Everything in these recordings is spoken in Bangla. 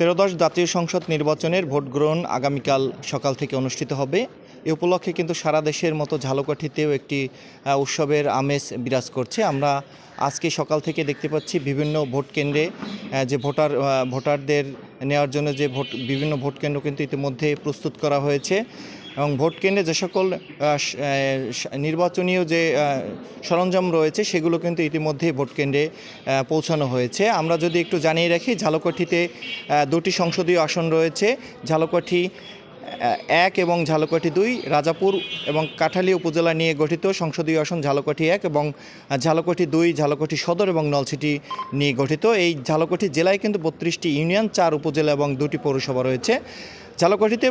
ত্রয়োদশ জাতীয় সংসদ নির্বাচনের ভোট গ্রহণ আগামীকাল সকাল থেকে অনুষ্ঠিত হবে। এ উপলক্ষে কিন্তু সারা দেশের মতো ঝালকাঠিতেও একটি উৎসবের আমেজ বিরাজ করছে। আমরা আজকে সকাল থেকে দেখতে পাচ্ছি বিভিন্ন ভোট কেন্দ্রে যে ভোটারদের নেওয়ার জন্য যে বিভিন্ন ভোট কেন্দ্র কিন্তু ইতিমধ্যে প্রস্তুত করা হয়েছে এবং ভোট কেন্দ্রে যে সকল নির্বাচনীয় যে সরঞ্জাম রয়েছে সেগুলো কিন্তু ইতিমধ্যে ভোট কেন্দ্রে পৌঁছানো হয়েছে। আমরা যদি একটু জানিয়ে রাখি, ঝালকাঠিতে দুটি সংসদীয় আসন রয়েছে, ঝালকাঠি 1 এবং ঝালকাঠি 2, রাজাপুর এবং কাঠালী উপজেলা নিয়ে গঠিত সংসদীয় আসন ঝালকাঠি 1 এবং ঝালকাঠি 2, ঝালকাঠি সদর এবং নলছিটি নিয়ে গঠিত। এই ঝালকাঠি জেলায় কিন্তু 32টি ইউনিয়ন, 4 উপজেলা এবং 2টি পৌরসভা রয়েছে। ঝালকাঠিতে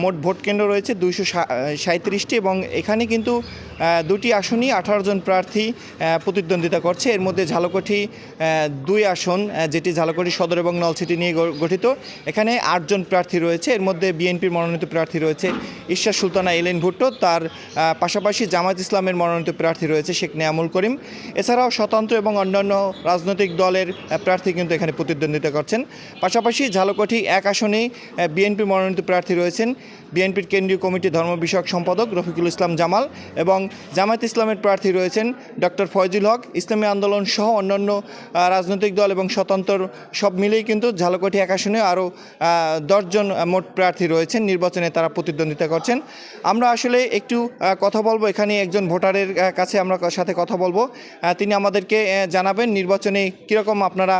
মোট ভোট কেন্দ্র রয়েছে 237টি এবং এখানে কিন্তু দুটি আসনই 18 জন প্রার্থী প্রতিদ্বন্দ্বিতা করছে। এর মধ্যে ঝালকাঠি 2 আসন, যেটি ঝালকাঠি সদর এবং নলছিটি নিয়ে গঠিত, এখানে 8 জন প্রার্থী রয়েছে। এর মধ্যে বিএনপির মনোনীত প্রার্থী রয়েছে ঈশ্বর সুলতানা এলেন ভুট্টো, তার পাশাপাশি জামায়াত ইসলামের মনোনীত প্রার্থী রয়েছে শেখ নেয়ামুল করিম। এছাড়াও স্বতন্ত্র এবং অন্যান্য রাজনৈতিক দলের প্রার্থী কিন্তু এখানে প্রতিদ্বন্দ্বিতা করছেন। পাশাপাশি ঝালকাঠি 1 আসনেই বিএনপি মনোনীত প্রার্থী রয়েছেন বিএনপির কেন্দ্রীয় কমিটি ধর্ম বিষয়ক সম্পাদক রফিকুল ইসলাম জামাল এবং জামায়াত ইসলামের প্রার্থী রয়েছেন ডক্টর ফয়জুল হক। ইসলামী আন্দোলন সহ অন্যান্য রাজনৈতিক দল এবং স্বতন্ত্র সব মিলেই কিন্তু ঝালকাঠি 1 আসনে আরও 10 জন মোট প্রার্থী রয়েছেন, নির্বাচনে তারা প্রতিদ্বন্দ্বিতা করছেন। আমরা আসলে একটু কথা বলবো, এখানে একজন ভোটারের কাছে আমরা সাথে কথা বলবো, তিনি আমাদেরকে জানাবেন নির্বাচনে কীরকম আপনারা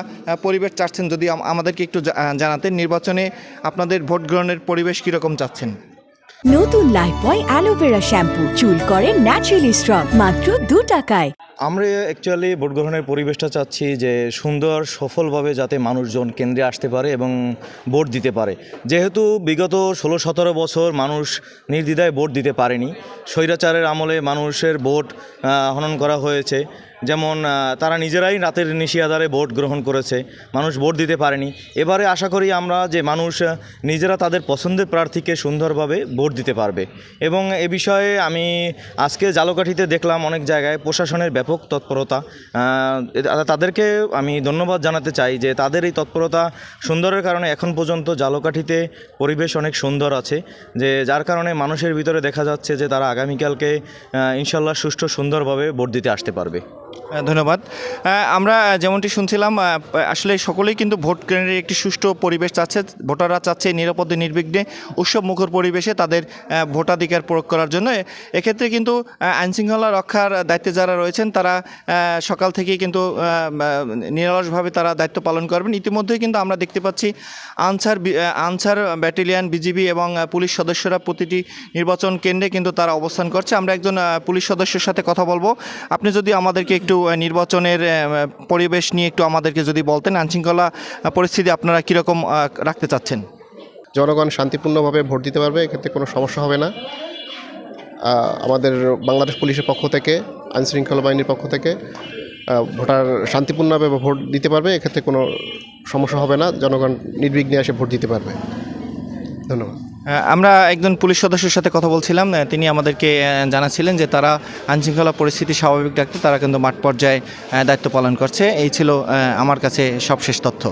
পরিবেশ চাচ্ছেন। যদি আমাদেরকে একটু জানাতেন, নির্বাচনে আপনাদের ভোট গ্রহণের পরিবেশ কীরকম চাচ্ছেন। নতুন লাইফবয় অ্যালোভেরা শ্যাম্পু, চুল করে ন্যাচারালি স্ট্রং, মাত্র 2 টাকায়। আমরা অ্যাকচুয়ালি ভোট গ্রহণের পরিবেশটা চাচ্ছি যে সুন্দর সফলভাবে যাতে মানুষজন কেন্দ্রে আসতে পারে এবং ভোট দিতে পারে। যেহেতু বিগত 16-17 বছর মানুষ নির্দ্বিধায় ভোট দিতে পারেনি, স্বৈরাচারের আমলে মানুষের ভোট হনন করা হয়েছে, যেমন তারা নিজেরাই রাতের নিশিয়াদারে ভোট গ্রহণ করেছে, মানুষ ভোট দিতে পারেনি। এবারে আশা করি আমরা যে মানুষ নিজেরা তাদের পছন্দের প্রার্থীকে সুন্দরভাবে ভোট দিতে পারবে। এবং এ বিষয়ে আমি আজকে ঝালকাঠিতে দেখলাম অনেক জায়গায় প্রশাসনের ব্যাপক তৎপরতা, তাদেরকে আমি ধন্যবাদ জানাতে চাই যে তাদের এই তৎপরতা সুন্দরের কারণে এখন পর্যন্ত ঝালকাঠিতে পরিবেশ অনেক সুন্দর আছে, যে যার কারণে মানুষের ভিতরে দেখা যাচ্ছে যে তারা আগামীকালকে ইনশাল্লাহ সুষ্ঠু সুন্দরভাবে ভোট দিতে আসতে পারবে। ধন্যবাদ। আমরা যেমনটি শুনছিলাম, আসলে সকলেই কিন্তু ভোট কেন্দ্রের একটি সুষ্ঠু পরিবেশ চাচ্ছে। ভোটাররা চাচ্ছে নিরাপদে নির্বিঘ্নে উৎসব মুখর পরিবেশে তাদের ভোটাধিকার প্রয়োগ করার জন্য। এক্ষেত্রে কিন্তু আইনশৃঙ্খলা রক্ষার দায়িত্বে যারা রয়েছেন তারা সকাল থেকেই কিন্তু নিরলসভাবে তারা দায়িত্ব পালন করবেন। ইতিমধ্যেই কিন্তু আমরা দেখতে পাচ্ছি আনসার ব্যাটালিয়ন, বিজিবি এবং পুলিশ সদস্যরা প্রতিটি নির্বাচন কেন্দ্রে কিন্তু তারা অবস্থান করছে। আমরা একজন পুলিশ সদস্যের সাথে কথা বলবো। আপনি যদি আমাদেরকে একটু নির্বাচনের পরিবেশ নিয়ে একটু আমাদেরকে যদি বলতেন, আইনশৃঙ্খলা পরিস্থিতি আপনারা কীরকম রাখতে চাচ্ছেন। জনগণ শান্তিপূর্ণভাবে ভোট দিতে পারবে, এক্ষেত্রে কোনো সমস্যা হবে না। আমাদের বাংলাদেশ পুলিশের পক্ষ থেকে, আইনশৃঙ্খলা বাহিনীর পক্ষ থেকে ভোটার শান্তিপূর্ণভাবে ভোট দিতে পারবে, এক্ষেত্রে কোনো সমস্যা হবে না। জনগণ নির্বিঘ্নে এসে ভোট দিতে পারবে। ধন্যবাদ। আমরা একজন পুলিশ সদস্যের সাথে কথা বলছিলাম, তিনি আমাদেরকে জানাচ্ছিলেন যে তারা আইনশৃঙ্খলা পরিস্থিতি স্বাভাবিক রাখতে তারা কিন্তু মাঠ পর্যায়ে দায়িত্ব পালন করছে। এই ছিল আমার কাছে সবশেষ তথ্য।